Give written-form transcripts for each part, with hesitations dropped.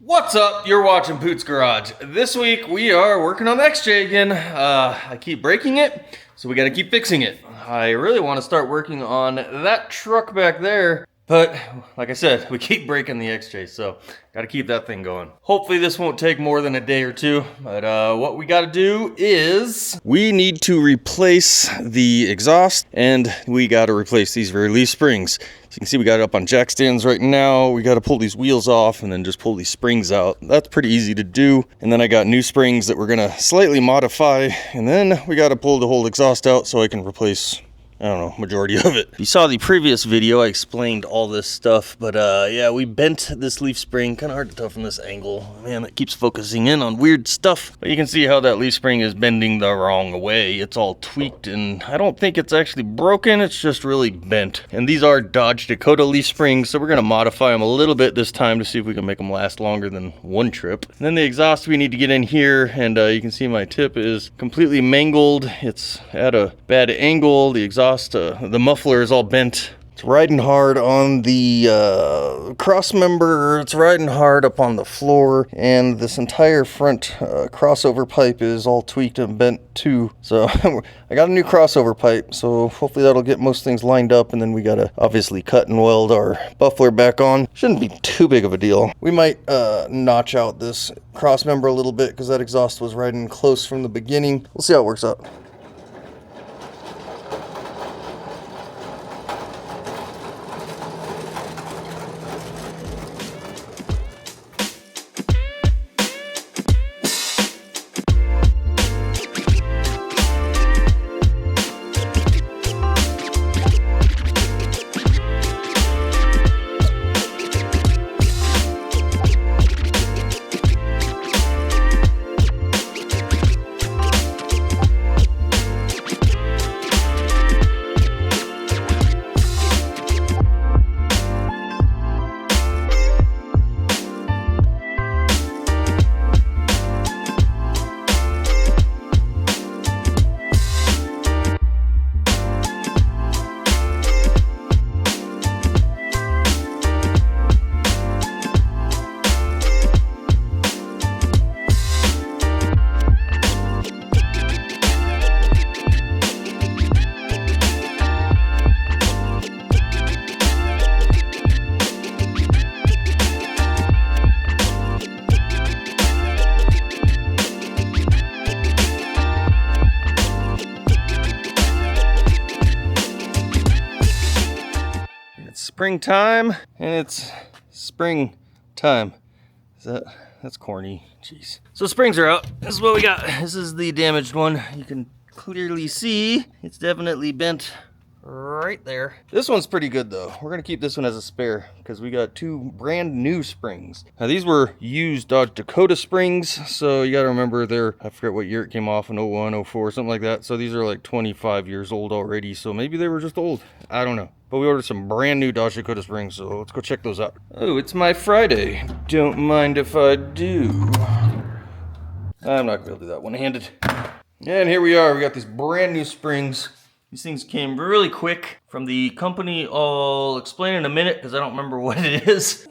What's up? You're watching Poots Garage. This week we are working on the XJ again. I keep breaking it, so we gotta keep fixing it. I really want to start working on that truck back there, but like I said, we keep breaking the XJ, so gotta keep that thing going. Hopefully this won't take more than a day or two, but what we gotta do is we need to replace the exhaust, and we gotta replace these rear leaf springs. So you can see we got it up on jack stands right now. We got to pull these wheels off and then just pull these springs out. That's pretty easy to do. And then I got new springs that we're gonna slightly modify, and then we got to pull the whole exhaust out so I can replace, I don't know, majority of it. You saw the previous video, I explained all this stuff, but yeah, we bent this leaf spring. Kind of hard to tell from this angle. Man, it keeps focusing in on weird stuff. But you can see how that leaf spring is bending the wrong way. It's all tweaked, and I don't think it's actually broken. It's just really bent. And these are Dodge Dakota leaf springs, so we're gonna modify them a little bit this time to see if we can make them last longer than one trip. And then the exhaust we need to get in here, and you can see my tip is completely mangled. It's at a bad angle. The exhaust, the muffler is all bent. It's riding hard on the cross member. It's riding hard up on the floor, and this entire front crossover pipe is all tweaked and bent too. So I got a new crossover pipe, so hopefully that'll get most things lined up, and then we gotta obviously cut and weld our muffler back on. Shouldn't be too big of a deal. We might notch out this cross member a little bit because that exhaust was riding close from the beginning. We'll see how it works out. Springtime, and it's springtime. That's corny. Jeez. So springs are out. This is what we got. This is the damaged one. You can clearly see it's definitely bent right there. This one's pretty good though. We're gonna keep this one as a spare because we got two brand new springs. Now these were used Dodge Dakota springs, so you gotta remember I forget what year it came off, in 01, 04, something like that. So these are like 25 years old already, so maybe they were just old. I don't know. But we ordered some brand new Dodge Dakota springs, so let's go check those out. Oh, it's my Friday. Don't mind if I do. I'm not gonna do that one-handed. And here we are. We got these brand new springs. These things came really quick from the company. I'll explain in a minute because I don't remember what it is.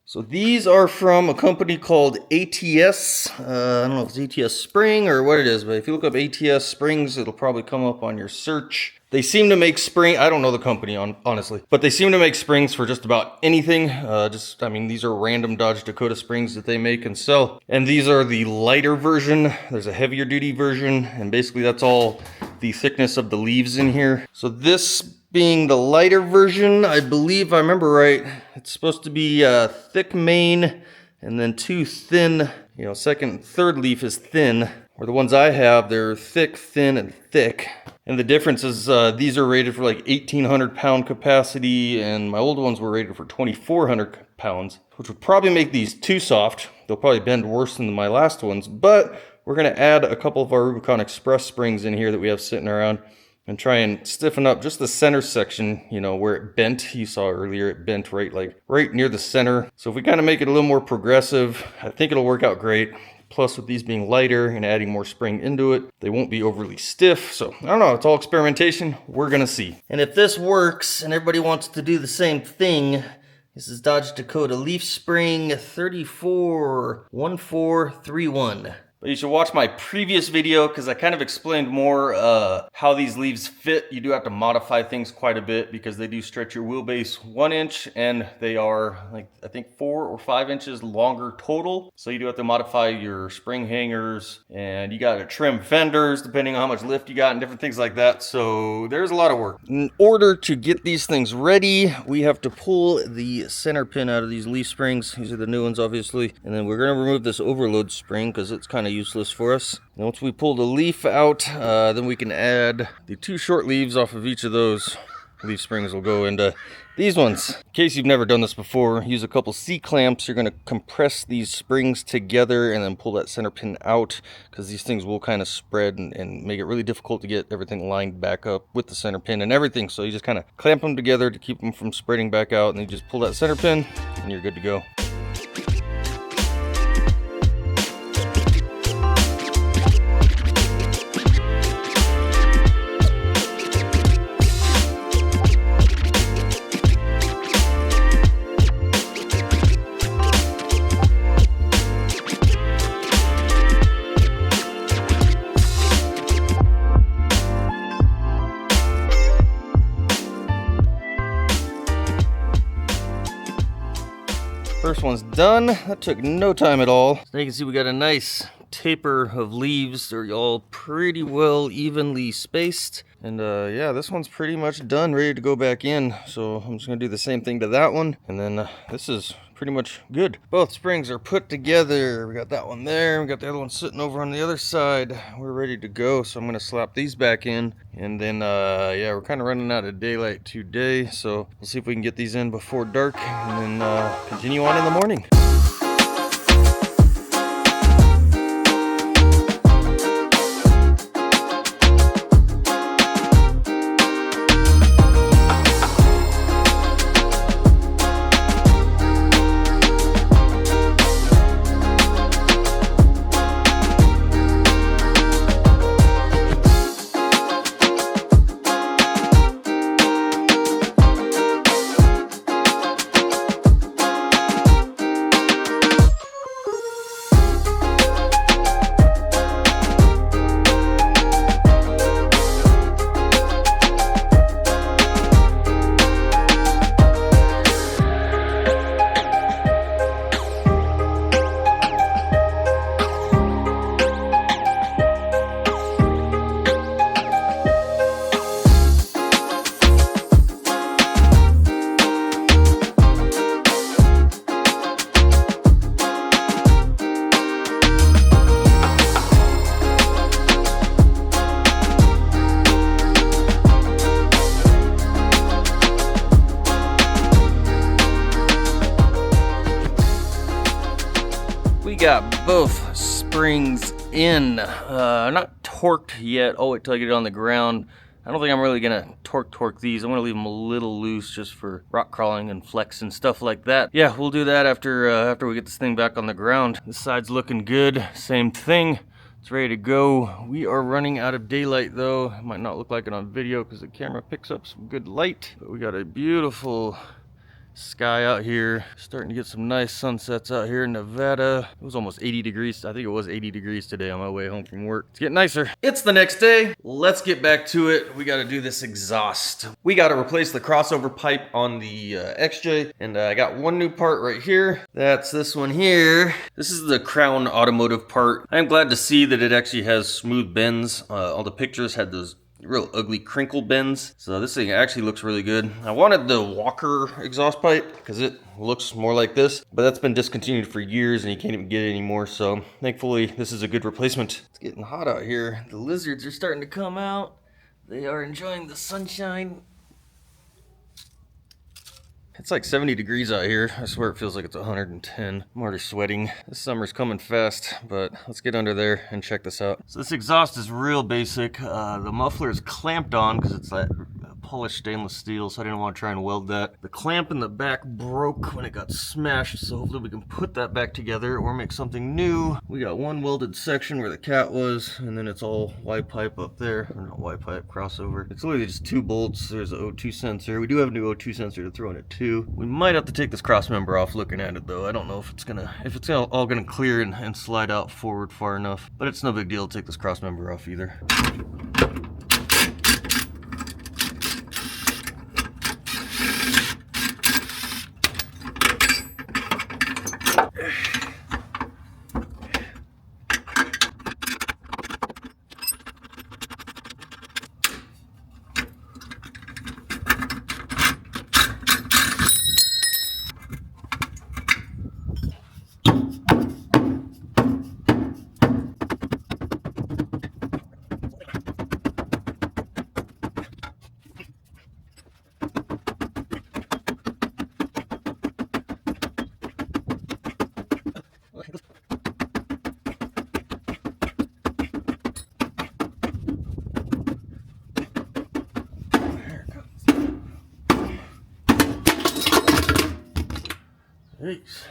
So these are from a company called ATS. I don't know if it's ATS Spring or what it is, but if you look up ATS Springs, it'll probably come up on your search. They seem to make I don't know the company honestly, but they seem to make springs for just about anything. I mean, these are random Dodge Dakota springs that they make and sell. And these are the lighter version. There's a heavier duty version, and basically that's all the thickness of the leaves in here. So this being the lighter version, I believe I remember right, it's supposed to be a thick main and then two thin, second and third leaf is thin. Or the ones I have, they're thick, thin, and thick. And the difference is these are rated for like 1,800 pound capacity, and my old ones were rated for 2,400 pounds, which would probably make these too soft. They'll probably bend worse than my last ones, but we're gonna add a couple of our Rubicon Express springs in here that we have sitting around and try and stiffen up just the center section, where it bent. You saw earlier it bent right near the center. So if we kind of make it a little more progressive, I think it'll work out great. Plus with these being lighter and adding more spring into it, they won't be overly stiff. So I don't know, it's all experimentation. We're gonna see. And if this works and everybody wants to do the same thing, This is Dodge Dakota leaf spring 341431. But you should watch my previous video because I kind of explained more how these leaves fit. You do have to modify things quite a bit because they do stretch your wheelbase 1 inch and they are like, I think 4 or 5 inches longer total. So you do have to modify your spring hangers and you got to trim fenders depending on how much lift you got and different things like that. So there's a lot of work. In order to get these things ready, we have to pull the center pin out of these leaf springs. These are the new ones obviously. And then we're going to remove this overload spring because it's kind of useless for us. And once we pull the leaf out, then we can add the 2 short leaves off of each of those. Leaf springs will go into these ones. In case you've never done this before, use a couple C-clamps. You're going to compress these springs together and then pull that center pin out because these things will kind of spread and make it really difficult to get everything lined back up with the center pin and everything. So you just kind of clamp them together to keep them from spreading back out, and then you just pull that center pin and you're good to go. First one's done. That took no time at all. So you can see we got a nice taper of leaves. They're all pretty well evenly spaced. And yeah, this one's pretty much done, ready to go back in. So I'm just gonna do the same thing to that one. And then this is pretty much good. Both springs are put together. We got that one there. We got the other one sitting over on the other side. We're ready to go. So I'm gonna slap these back in. And then yeah, we're kind of running out of daylight today. So we'll see if we can get these in before dark and then continue on in the morning. Got both springs in, not torqued yet. I'll wait till I get it on the ground. I don't think I'm really gonna torque these. I'm gonna leave them a little loose just for rock crawling and flex and stuff like that. Yeah, we'll do that after we get this thing back on the ground. This side's looking good, same thing. It's ready to go. We are running out of daylight though. It might not look like it on video because the camera picks up some good light, but we got a beautiful sky out here. Starting to get some nice sunsets out here in Nevada. It was almost 80 degrees. I think it was 80 degrees today on my way home from work. It's getting nicer. It's the next day. Let's get back to it. We got to do this exhaust. We got to replace the crossover pipe on the XJ, and I got one new part right here. That's this one here. This is the Crown Automotive part. I'm glad to see that it actually has smooth bends. All the pictures had those real ugly crinkle bends. So this thing actually looks really good. I wanted the Walker exhaust pipe because it looks more like this, but that's been discontinued for years and you can't even get it anymore. So thankfully this is a good replacement. It's getting hot out here. The lizards are starting to come out. They are enjoying the sunshine. It's like 70 degrees out here. I swear it feels like it's 110. I'm already sweating. This summer's coming fast, but let's get under there and check this out. So this exhaust is real basic. The muffler is clamped on because it's that polished stainless steel, so I didn't want to try and weld that. The clamp in the back broke when it got smashed, so hopefully we can put that back together or make something new. We got one welded section where the cat was, and then it's all Y pipe up there. Or not Y pipe, crossover. It's literally just 2 bolts. There's an O2 sensor. We do have a new O2 sensor to throw in it too. We might have to take this cross member off looking at it though. I don't know if it's all gonna clear and slide out forward far enough, but it's no big deal to take this cross member off either. Jeez.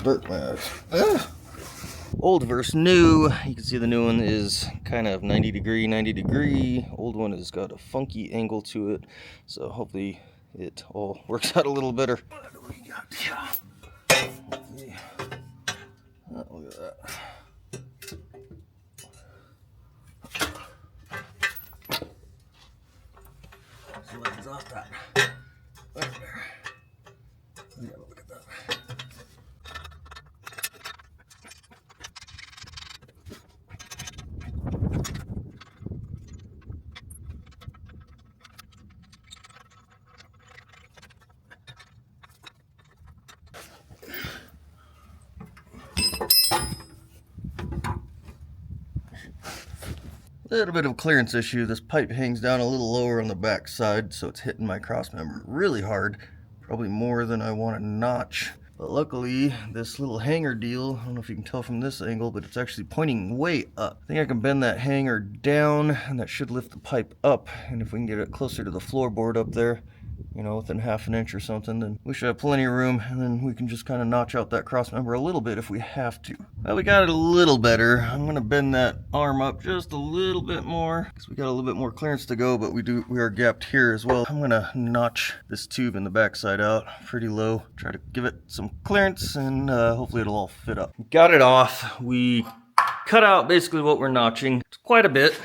Dirt my eyes. Old versus new. You can see the new one is kind of 90 degree. Old one has got a funky angle to it. So hopefully it all works out a little better. What do we got here? Oh, look at that. So let's exhaust that. Right there. We gotta look at that. A little bit of a clearance issue. This pipe hangs down a little lower on the back side, so it's hitting my cross member really hard, probably more than I want to notch. But luckily, this little hanger deal, I don't know if you can tell from this angle, but it's actually pointing way up. I think I can bend that hanger down, and that should lift the pipe up. And if we can get it closer to the floorboard up there, you know, within ½ an inch or something, then we should have plenty of room, and then we can just kind of notch out that cross member a little bit if we have to. Well, we got it a little better. I'm gonna bend that arm up just a little bit more because we got a little bit more clearance to go, but we are gapped here as well. I'm gonna notch this tube in the backside out pretty low, try to give it some clearance, and hopefully it'll all fit up. Got it off. We cut out basically what we're notching. It's quite a bit.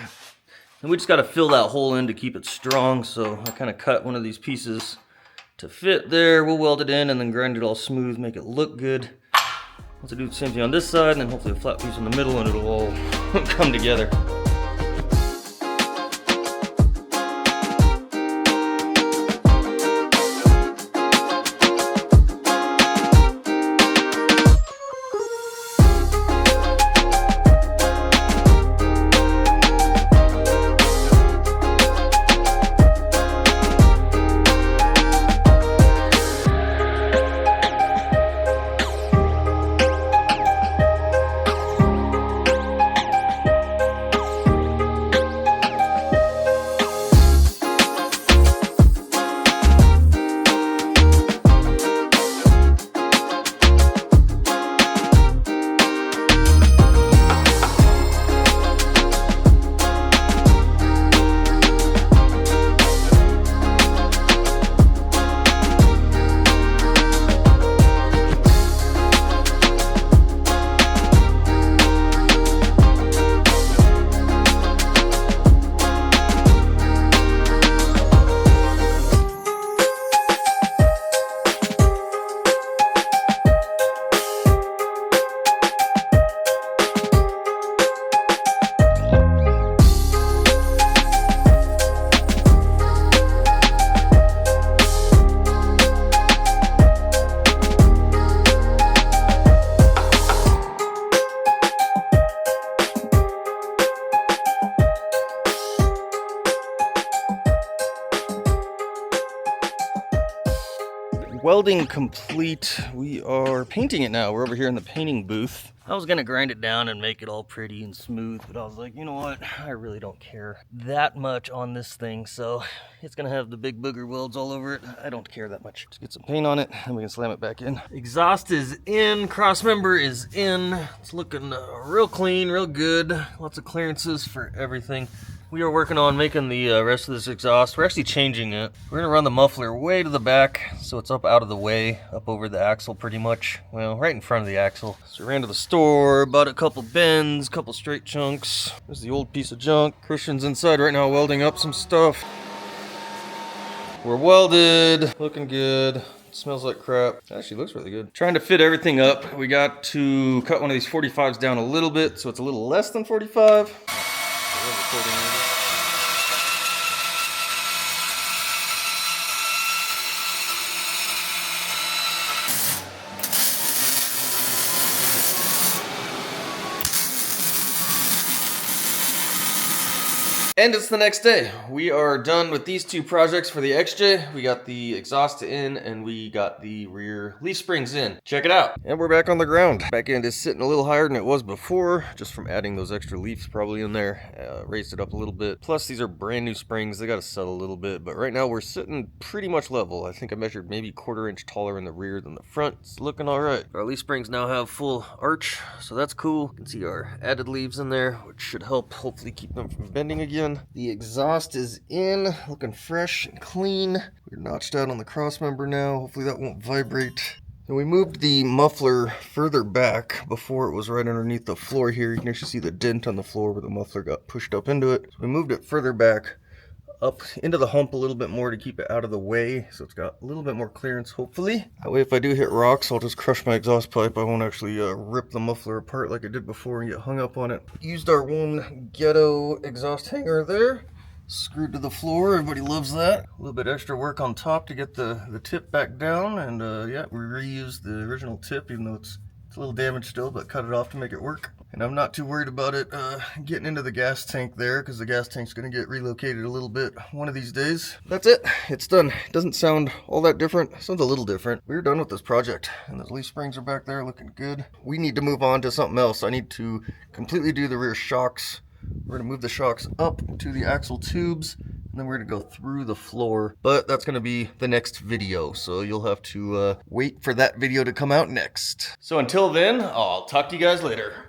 And we just got to fill that hole in to keep it strong. So I kind of cut one of these pieces to fit there. We'll weld it in and then grind it all smooth, make it look good. Once I do the same thing on this side, and then hopefully a flat piece in the middle, and it'll all come together. Welding complete. We are painting it now. We're over here in the painting booth. I was gonna grind it down and make it all pretty and smooth, but I was like, you know what? I really don't care that much on this thing, so it's gonna have the big booger welds all over it. I don't care that much. Let's get some paint on it and we can slam it back in. Exhaust is in, cross member is in. It's looking real clean, real good. Lots of clearances for everything. We are working on making the rest of this exhaust. We're actually changing it. We're gonna run the muffler way to the back, so it's up out of the way, up over the axle pretty much. Well, right in front of the axle. So we ran to the store, bought a couple bends, couple straight chunks. There's the old piece of junk. Christian's inside right now welding up some stuff. We're welded, looking good. It smells like crap. It actually looks really good. Trying to fit everything up. We got to cut one of these 45s down a little bit, so it's a little less than 45. And it's the next day. We are done with these two projects for the XJ. We got the exhaust in and we got the rear leaf springs in. Check it out. And we're back on the ground. Back end is sitting a little higher than it was before, just from adding those extra leaves probably in there. Raised it up a little bit. Plus these are brand new springs. They got to settle a little bit, but right now we're sitting pretty much level. I think I measured maybe 1/4 inch taller in the rear than the front. It's looking all right. Our leaf springs now have full arch, so that's cool. You can see our added leaves in there, which should help hopefully keep them from bending again. The exhaust is in, looking fresh and clean. We're notched out on the cross member now. Hopefully that won't vibrate. And we moved the muffler further back. Before it was right underneath the floor here. You can actually see the dent on the floor where the muffler got pushed up into it. So we moved it further back, up into the hump a little bit more to keep it out of the way, so it's got a little bit more clearance hopefully. That way if I do hit rocks, I'll just crush my exhaust pipe. I won't actually rip the muffler apart like I did before and get hung up on it. Used our one ghetto exhaust hanger there, screwed to the floor. Everybody loves that. A little bit extra work on top to get the tip back down, and yeah, we reused the original tip even though it's a little damaged still, but cut it off to make it work. And I'm not too worried about it getting into the gas tank there, because the gas tank's going to get relocated a little bit one of these days. That's it. It's done. It doesn't sound all that different. It sounds a little different. We're done with this project, and those leaf springs are back there looking good. We need to move on to something else. I need to completely do the rear shocks. We're going to move the shocks up to the axle tubes, and then we're going to go through the floor. But that's going to be the next video, so you'll have to wait for that video to come out next. So until then, I'll talk to you guys later.